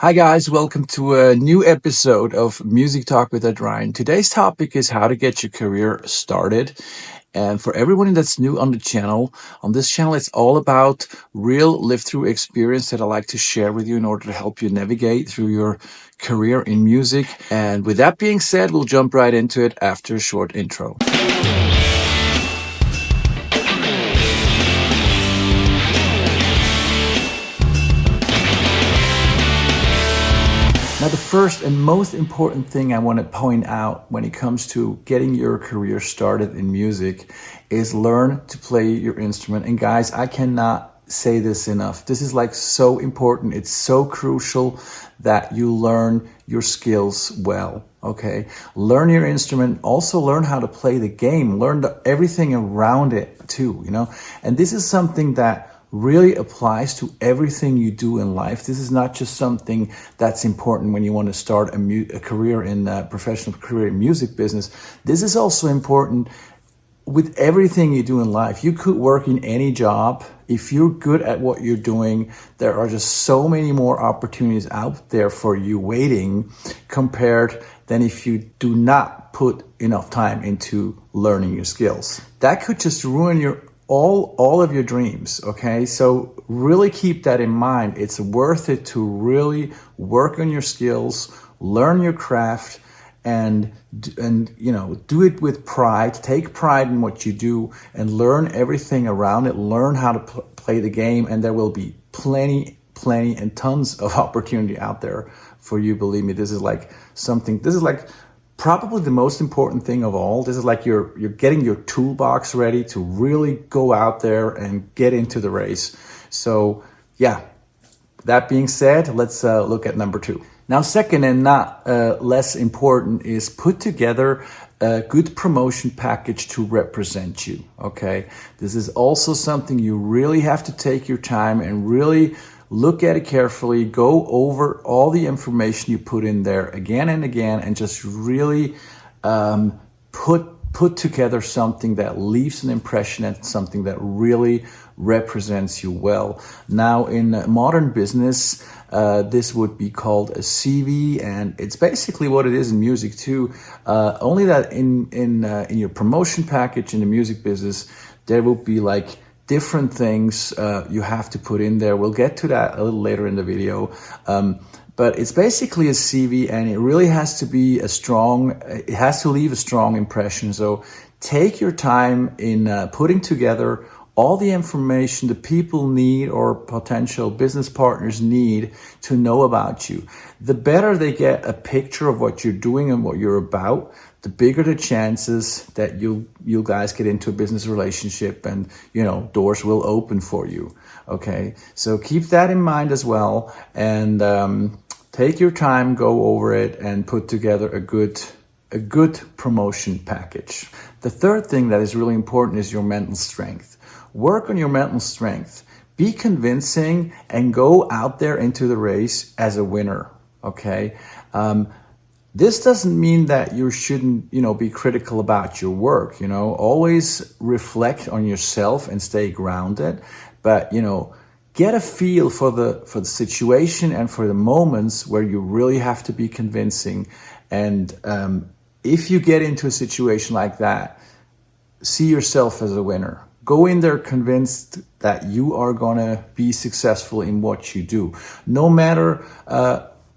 Hi, guys. Welcome to a new episode of Music Talk with Ad-Rian. Today's topic is how to get your career started. And for everyone that's new on this channel, it's all about real live through experience that I like to share with you in order to help you navigate through your career in music. And with that being said, we'll jump right into it after a short intro. Now, the first and most important thing I want to point out when it comes to getting your career started in music is learn to play your instrument. And guys, I cannot say this enough. This is like so important. It's so crucial that you learn your skills well. Okay. Learn your instrument. Also learn how to play the game. Learn everything around it too, And this is something that really applies to everything you do in life. This is not just something that's important when you want to start a career in professional career in music business. This is also important with everything you do in life. You could work in any job. If you're good at what you're doing, there are just so many more opportunities out there for you waiting compared than if you do not put enough time into learning your skills. That could just ruin all of your dreams. Okay, so really keep that in mind. It's worth it to really work on your skills, learn your craft, and do it with pride. Take pride in what you do and learn everything around it. Learn how to play the game, and there will be plenty and tons of opportunity out there for you. Believe me, this is like probably the most important thing of all. This is like you're getting your toolbox ready to really go out there and get into the race. So yeah, that being said, let's look at number 2. Now, second and not less important is put together a good promotion package to represent you. Okay, this is also something you really have to take your time and really look at it carefully, go over all the information you put in there again and again, and just really put together something that leaves an impression and something that really represents you well. Now, in modern business, this would be called a CV, and it's basically what it is in music too. Only that in your promotion package in the music business, there will be like different things you have to put in there. We'll get to that a little later in the video. But it's basically a CV, and it really has to be it has to leave a strong impression. So take your time in putting together all the information the people need or potential business partners need to know about you. The better they get a picture of what you're doing and what you're about, the bigger the chances that you guys get into a business relationship, and doors will open for you. Okay, so keep that in mind as well, and take your time, go over it, and put together a good promotion package. The third thing that is really important is your mental strength. Work on your mental strength. Be convincing and go out there into the race as a winner. Okay. This doesn't mean that you shouldn't, be critical about your work. Always reflect on yourself and stay grounded. But get a feel for the situation and for the moments where you really have to be convincing. And if you get into a situation like that, see yourself as a winner. Go in there convinced that you are gonna be successful in what you do, no matter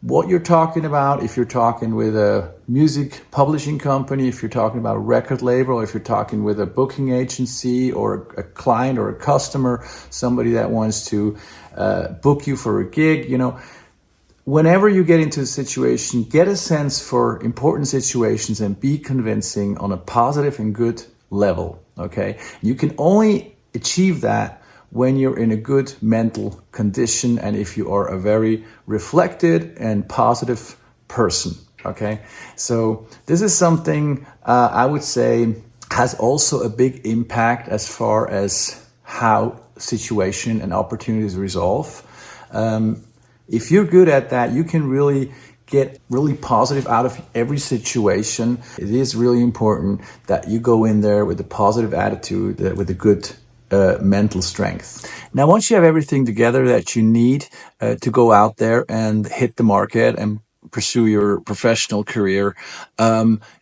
what you're talking about. If you're talking with a music publishing company, if you're talking about a record label, if you're talking with a booking agency or a client or a customer, somebody that wants to book you for a gig, whenever you get into a situation, get a sense for important situations and be convincing on a positive and good level. Okay, you can only achieve that when you're in a good mental condition and if you are a very reflected and positive person. Okay, so this is something I would say has also a big impact as far as how situation and opportunities resolve. If you're good at that, you can really get really positive out of every situation. It is really important that you go in there with a positive attitude, with a mental strength. Now, once you have everything together that you need to go out there and hit the market and pursue your professional career,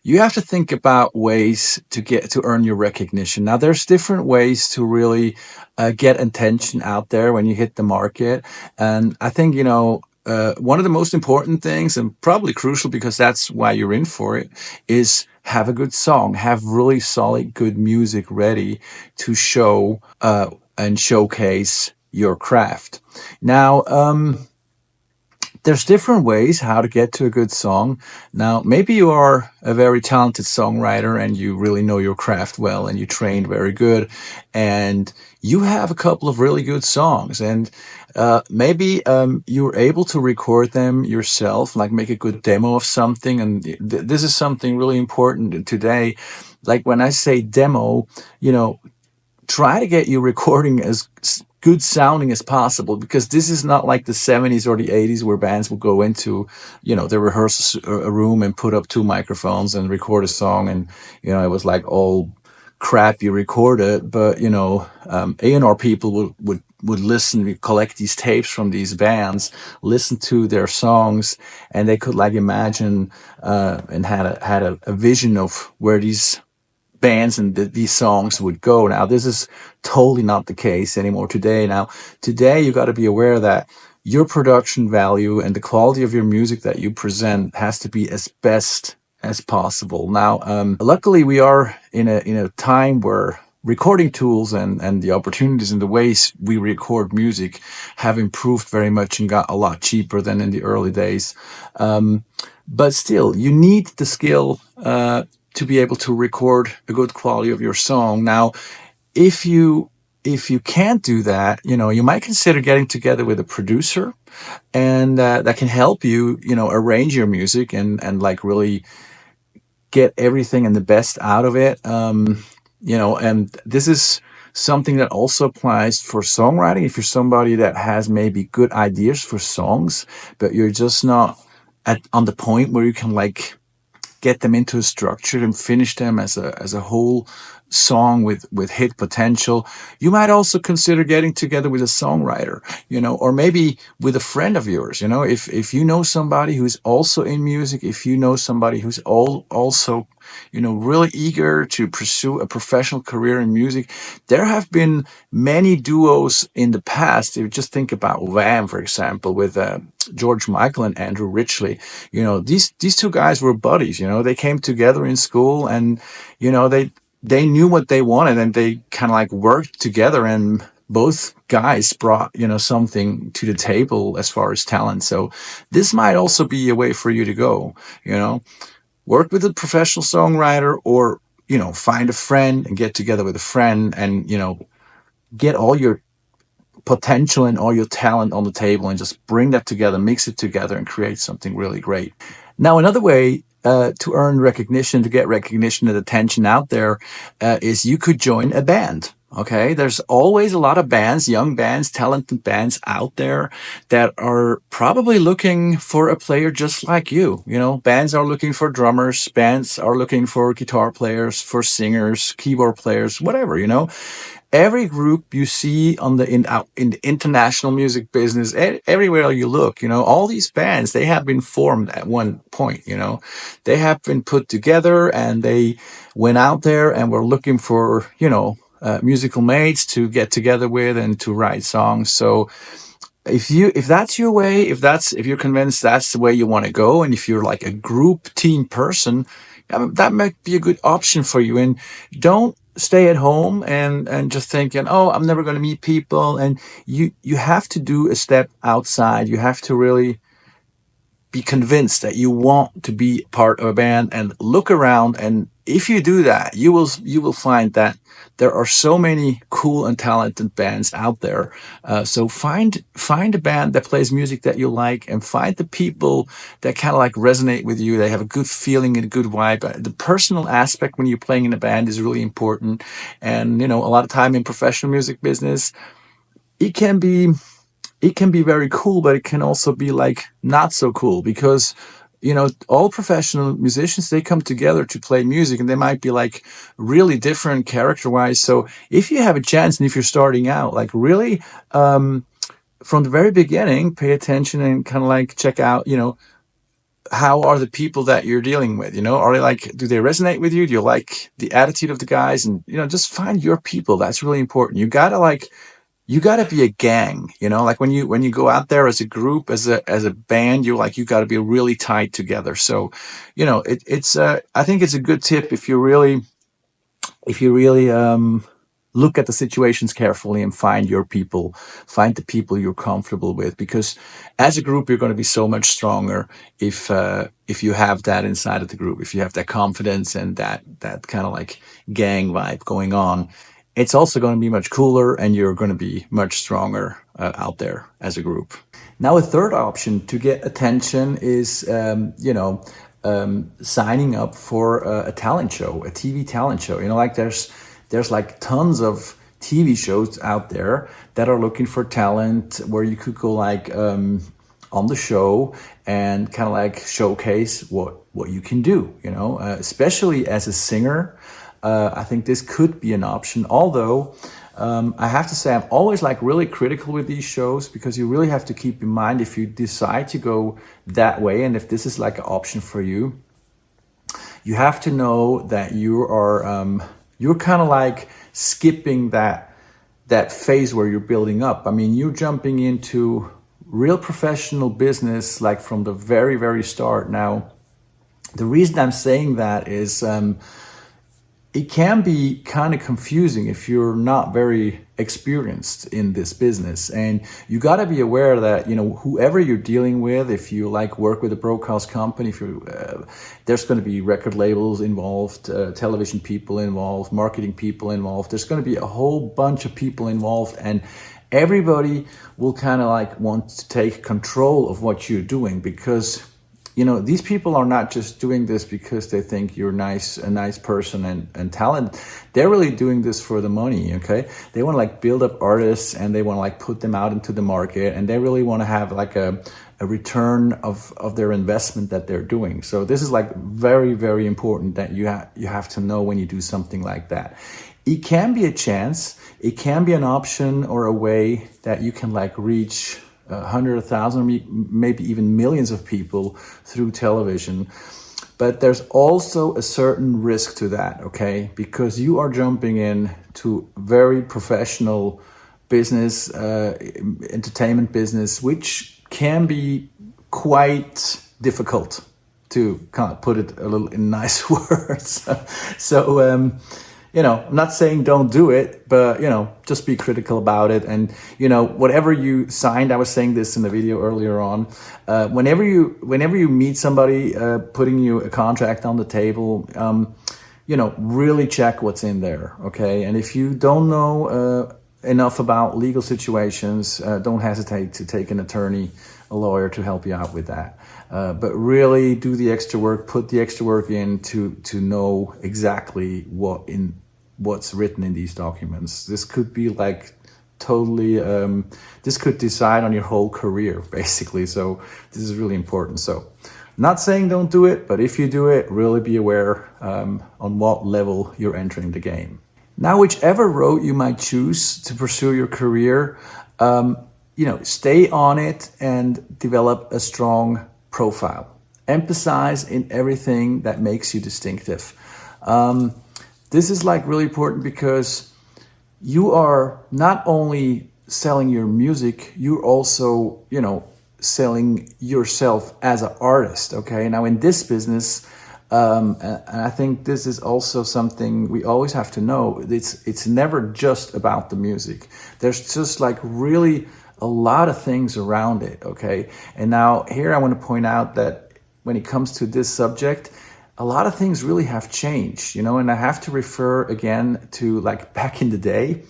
you have to think about ways to earn your recognition. Now, there's different ways to really get attention out there when you hit the market, and I think one of the most important things, and probably crucial because that's why you're in for it, is have a good song, have really solid, good music ready to show and showcase your craft. Now, there's different ways how to get to a good song. Now, maybe you are a very talented songwriter and you really know your craft well and you trained very good and you have a couple of really good songs and maybe you're able to record them yourself, like make a good demo of something. And this is something really important today. Like when I say demo, try to get your recording as good sounding as possible, because this is not like the 70s or the 80s where bands would go into their rehearsal room and put up two microphones and record a song, and it was like all crap you recorded. But A&R people would listen, collect these tapes from these bands, listen to their songs, and they could like imagine and had a vision of where these bands and these songs would go. Now, this is totally not the case anymore today. Now, today you got to be aware that your production value and the quality of your music that you present has to be as best as possible. Now, luckily, we are in a time where recording tools and the opportunities and the ways we record music have improved very much and got a lot cheaper than in the early days. But still, you need the skill to be able to record a good quality of your song. Now, if you can't do that, you might consider getting together with a producer, and that can help you, arrange your music and like really get everything and the best out of it. And this is something that also applies for songwriting. If you're somebody that has maybe good ideas for songs, but you're just not on the point where you can like get them into a structure and finish them as a whole song with hit potential, you might also consider getting together with a songwriter, or maybe with a friend of yours. If you know somebody who's also in music, if you know somebody who's also really eager to pursue a professional career in music. There have been many duos in the past. If you just think about Wham, for example, with George Michael and Andrew Ridgeley. These two guys were buddies. They came together in school, and they knew what they wanted, and they kind of like worked together, and both guys brought something to the table as far as talent. So this might also be a way for you to go. Work with a professional songwriter, or find a friend and get together with a friend, and get all your potential and all your talent on the table and just bring that together, mix it together, and create something really great. Now, another way to earn recognition, to get recognition and attention out there, is you could join a band. Okay, there's always a lot of bands, young bands, talented bands out there that are probably looking for a player just like you. Bands are looking for drummers, bands are looking for guitar players, for singers, keyboard players, whatever. Every group you see in the international music business, everywhere you look, all these bands, they have been formed at one point. They have been put together, and they went out there and were looking for musical mates to get together with and to write songs. So if that's your way, if you're convinced that's the way you want to go, and if you're like a group team person, that might be a good option for you. And don't stay at home and just thinking, oh, I'm never going to meet people. And you have to do a step outside. You have to really be convinced that you want to be part of a band and look around. And if you do that, you will find that there are so many cool and talented bands out there. So find a band that plays music that you like, and find the people that kind of like resonate with you. They have a good feeling and a good vibe. The personal aspect when you're playing in a band is really important. And a lot of time in professional music business, it can be very cool, but it can also be like not so cool, because all professional musicians, they come together to play music, and they might be like really different character wise. So if you have a chance and if you're starting out, like really, from the very beginning, pay attention and kind of like check out, how are the people that you're dealing with? Are they like, do they resonate with you? Do you like the attitude of the guys? And, just find your people. That's really important. You gotta be a gang, like when you go out there as a group, as a band, you gotta be really tied together. So, I think it's a good tip if you really look at the situations carefully and find the people you're comfortable with, because as a group you're going to be so much stronger if you have that inside of the group, if you have that confidence and that kind of like gang vibe going on. It's also going to be much cooler, and you're going to be much stronger out there as a group. Now, a third option to get attention is, signing up for a talent show, a TV talent show. Like there's like tons of TV shows out there that are looking for talent, where you could go like on the show and kind of like showcase what you can do. Especially as a singer. I think this could be an option. Although I have to say, I'm always like really critical with these shows, because you really have to keep in mind, if you decide to go that way, and if this is like an option for you, you have to know that you're kind of like skipping that phase where you're building up. I mean, you're jumping into real professional business like from the very, very start. Now, the reason I'm saying that is, it can be kind of confusing if you're not very experienced in this business, and you got to be aware that whoever you're dealing with, if you like work with a broadcast company, if you there's going to be record labels involved, television people involved, marketing people involved. There's going to be a whole bunch of people involved, and everybody will kind of like want to take control of what you're doing, because these people are not just doing this because they think you're a nice person and talent. They're really doing this for the money, okay? They want to like build up artists, and they want to like put them out into the market, and they really want to have like a return of their investment that they're doing. So this is like very, very important that you have to know when you do something like that. It can be a chance, it can be an option or a way that you can like reach 100,000, maybe even millions of people through television. But there's also a certain risk to that, okay? Because you are jumping in to very professional business, entertainment business, which can be quite difficult, to kind of put it a little in nice words. So, I'm not saying don't do it, but, just be critical about it. And, whatever you signed, I was saying this in the video earlier on, whenever you meet somebody putting you a contract on the table, really check what's in there, okay? And if you don't know enough about legal situations, don't hesitate to take an attorney, a lawyer, to help you out with that. But really do the extra work, put the extra work in to know exactly what's written in these documents. This could be like totally, this could decide on your whole career, basically. So this is really important. So not saying don't do it, but if you do it, really be aware on what level you're entering the game. Now, whichever road you might choose to pursue your career, stay on it and develop a strong profile. Emphasize in everything that makes you distinctive. This is like really important, because you are not only selling your music, you're also, selling yourself as an artist, okay? Now, in this business, and I think this is also something we always have to know, it's never just about the music. There's just like really a lot of things around it, okay? And now here I want to point out that when it comes to this subject, a lot of things really have changed, and I have to refer again to like back in the day,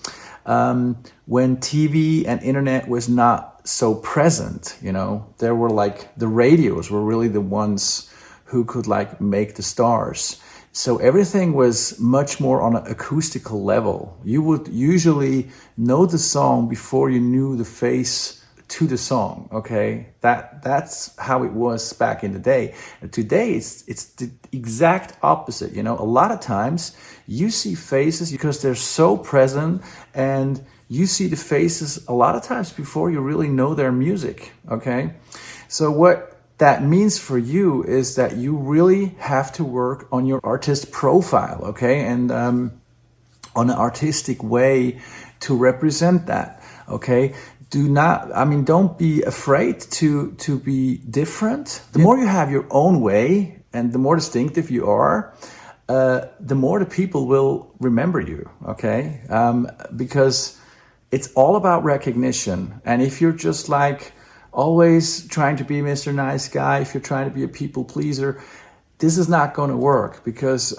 when TV and internet was not so present. There were like the radios were really the ones who could like make the stars. So everything was much more on an acoustical level. You would usually know the song before you knew the face to the song. Okay, that's how it was back in the day. And today it's the exact opposite. You know, a lot of times you see faces because they're so present, and you see the faces a lot of times before you really know their music. Okay, so what that means for you is that you really have to work on your artist profile. Okay, and on an artistic way to represent that. Okay, don't be afraid to be different. The more you have your own way and the more distinctive you are, the more the people will remember you. Okay, because it's all about recognition. And if you're just like always trying to be Mr. Nice Guy, if you're trying to be a people pleaser, this is not going to work, because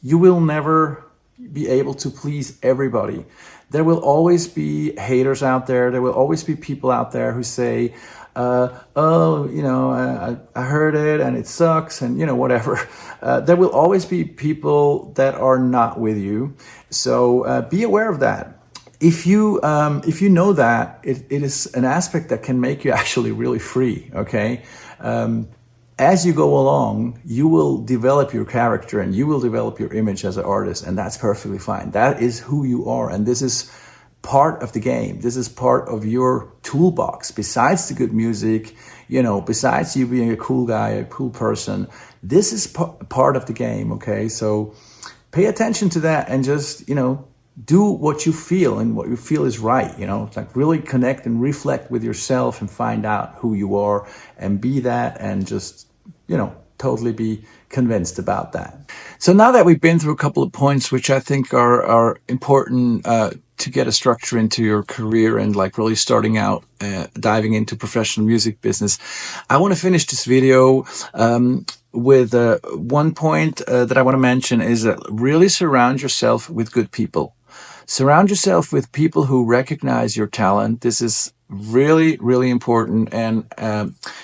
you will never be able to please everybody. There will always be haters out there. There will always be people out there who say, oh, you know, I heard it and it sucks, and, you know, whatever. There will always be people that are not with you. So be aware of that. If you know that, it is an aspect that can make you actually really free. Okay. As you go along, you will develop your character and you will develop your image as an artist, and that's perfectly fine. That is who you are, and this is part of the game. This is part of your toolbox. Besides the good music, you know, besides you being a cool guy, a cool person, this is part of the game. Okay, so pay attention to that and just, you know, do what you feel and what you feel is right. You know, it's like really connect and reflect with yourself and find out who you are and be that, and just, you know, totally be convinced about that. So now that we've been through a couple of points, which I think are important to get a structure into your career and like really starting out, diving into professional music business, I want to finish this video with one point that I want to mention is that really surround yourself with good people. Surround yourself with people who recognize your talent. This is really, really important. And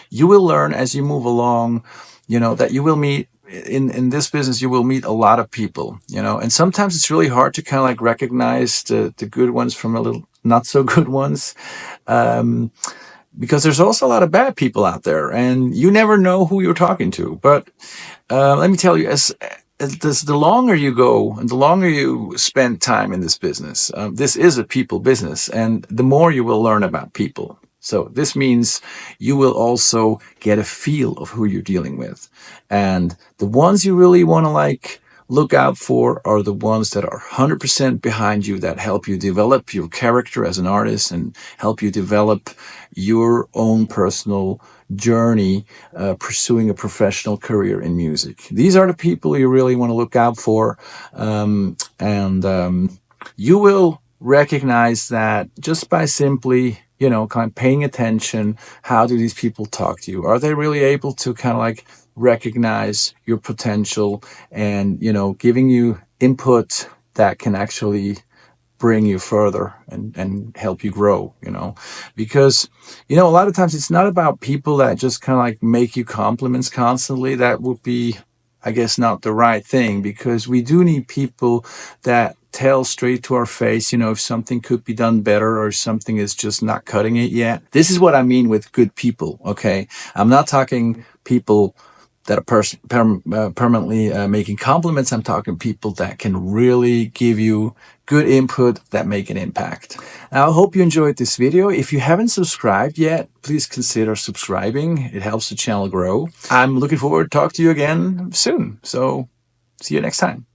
you will learn as you move along, you know, that you will meet in this business, you will meet a lot of people, you know, and sometimes it's really hard to kind of like recognize the good ones from a little not so good ones. Because there's also a lot of bad people out there, and you never know who you're talking to. But let me tell you, as the longer you go and the longer you spend time in this business, this is a people business, and the more you will learn about people. So this means you will also get a feel of who you're dealing with. And the ones you really want to like look out for are the ones that are 100% behind you, that help you develop your character as an artist and help you develop your own personal journey pursuing a professional career in music. These are the people you really want to look out for. You will recognize that just by simply, you know, kind of paying attention. How do these people talk to you? Are they really able to kind of like recognize your potential and, you know, giving you input that can actually bring you further and help you grow, you know? Because, you know, a lot of times it's not about people that just kind of like make you compliments constantly. That would be, I guess, not the right thing, because we do need people that tell straight to our face, you know, if something could be done better or something is just not cutting it yet. This is what I mean with good people, okay? I'm not talking people that are permanently making compliments. I'm talking people that can really give you good input that make an impact. Now, I hope you enjoyed this video. If you haven't subscribed yet, please consider subscribing. It helps the channel grow. I'm looking forward to talk to you again soon. So see you next time.